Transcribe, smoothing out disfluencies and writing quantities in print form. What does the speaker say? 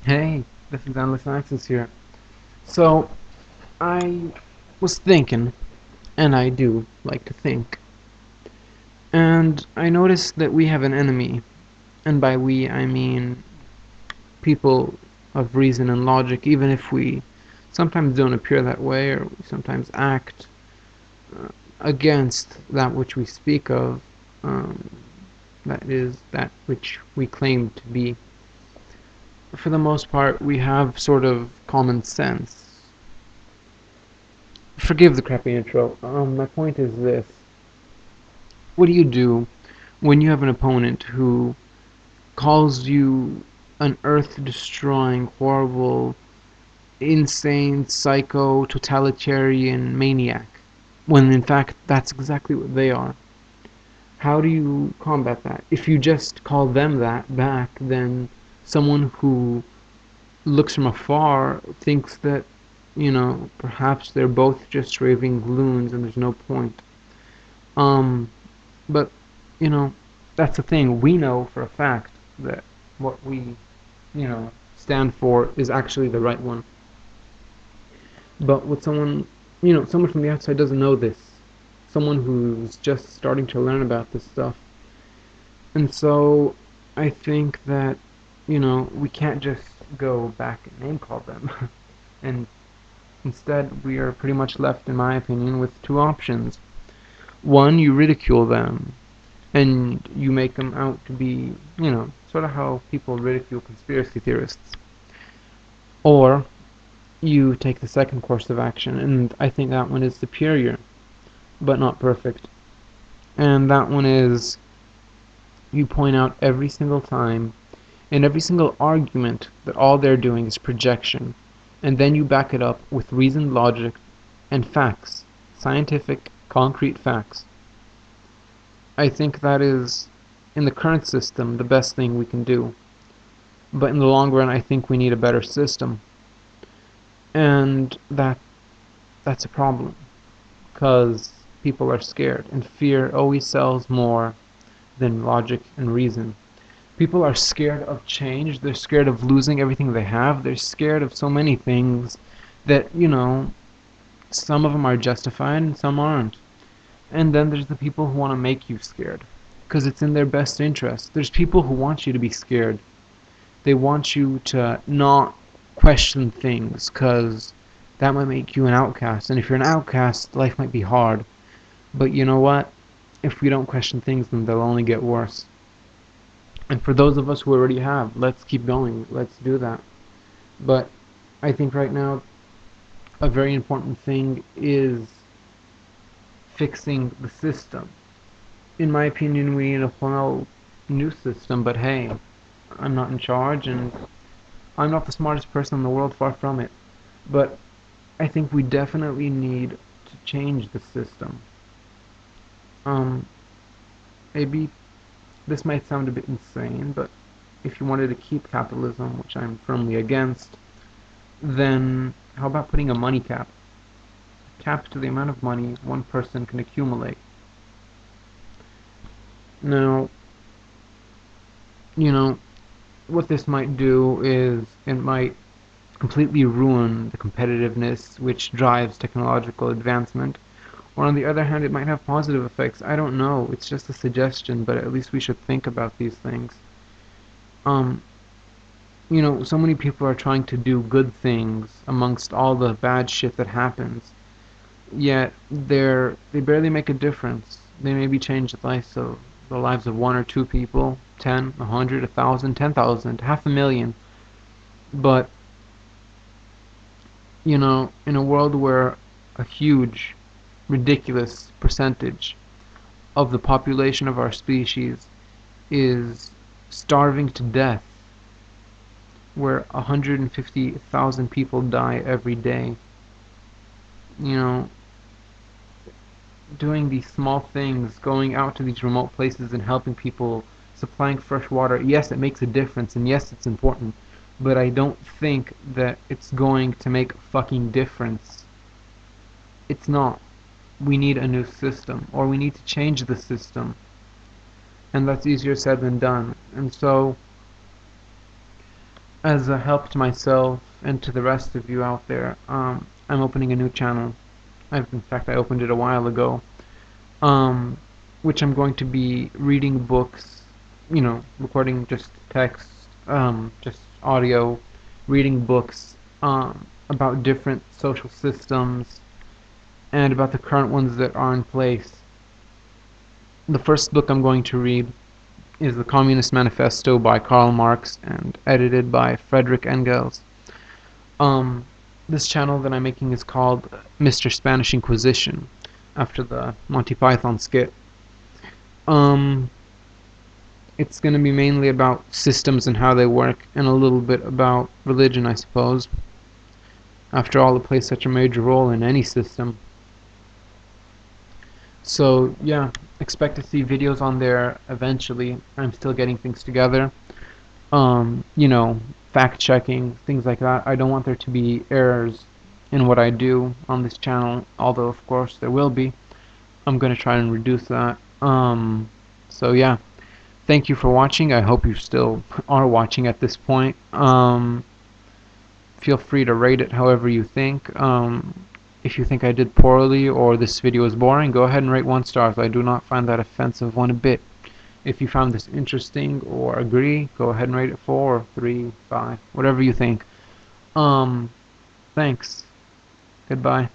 Hey, this is Endless Access here. So, I was thinking, and I do like to think, and I noticed that we have an enemy, and by we I mean people of reason and logic, even if we sometimes don't appear that way or we sometimes act uh, against that which we speak of, um, that is, that which we claim to be. For the most part, we have sort of common sense. Forgive the crappy intro. My point is this. What do you do when you have an opponent who calls you an earth destroying, horrible, insane, psycho, totalitarian maniac? When in fact, that's exactly what they are. How do you combat that? If you just call them that back, then someone who looks from afar thinks that, perhaps they're both just raving loons and there's no point. Um, But, you know, that's the thing. We know for a fact that what we, stand for is actually the right one. But with someone from the outside doesn't know this. Someone who's just starting to learn about this stuff. And so I think that, we can't just go back and name call them. And instead, we are pretty much left, in my opinion, with two options. One, you ridicule them and you make them out to be, sort of how people ridicule conspiracy theorists. Or you take the second course of action, and I think that one is superior, but not perfect. And that one is you point out every single time, in every single argument, that all they're doing is projection, and then you back it up with reasoned logic and facts, scientific, concrete facts. I think that is, in the current system, the best thing we can do. But in the long run, I think we need a better system, and that's a problem because people are scared, and fear always sells more than logic and reason. People are scared of change. They're scared of losing everything they have. They're scared of so many things that some of them are justified and some aren't. And then there's the people who want to make you scared because it's in their best interest. There's people who want you to be scared. They want you to not question things because that might make you an outcast. And if you're an outcast, life might be hard. But you know what? If we don't question things, then they'll only get worse. And for those of us who already have, let's keep going. Let's do that. But I think right now, a very important thing is fixing the system. In my opinion, we need a whole new system, but hey, I'm not in charge and I'm not the smartest person in the world, far from it. But I think we definitely need to change the system. Um, Maybe this might sound a bit insane, but if you wanted to keep capitalism, which I'm firmly against, then how about putting a money cap? Cap to the amount of money one person can accumulate. Now, you know, what this might do is it might completely ruin the competitiveness which drives technological advancement. Or on the other hand, it might have positive effects. I don't know. It's just a suggestion, but at least we should think about these things. Um, so many people are trying to do good things amongst all the bad shit that happens. Yet they barely make a difference. They maybe change the lives of one or two people, 10, 100, 1,000, 10,000, half a million. But in a world where a huge, ridiculous percentage of the population of our species is starving to death, where 150,000 people die every day, you know, doing these small things, going out to these remote places and helping people, supplying fresh water, yes, it makes a difference, and yes, it's important, but I don't think that it's going to make a fucking difference. It's not. We need a new system, or we need to change the system, and that's easier said than done. And so as a help to myself and to the rest of you out there, I'm opening a new channel. In fact, I opened it a while ago, um, which I'm going to be reading books, recording just text, just audio, reading books about different social systems and about the current ones that are in place. The first book I'm going to read is The Communist Manifesto by Karl Marx and edited by Friedrich Engels. Um, this channel that I'm making is called Mr. Spanish Inquisition, after the Monty Python skit. Um, it's going to be mainly about systems and how they work, and a little bit about religion, I suppose. After all, it plays such a major role in any system. So, yeah, expect to see videos on there eventually. I'm still getting things together. You know, fact checking, things like that. I don't want there to be errors in what I do on this channel, although of course there will be. I'm going to try and reduce that. So yeah, thank you for watching. I hope you still are watching at this point. Feel free to rate it however you think. If you think I did poorly or this video is boring, go ahead and rate 1 star. I do not find that offensive one bit. If you found this interesting or agree, go ahead and rate it 4, 3, 5, whatever you think. Thanks. Goodbye.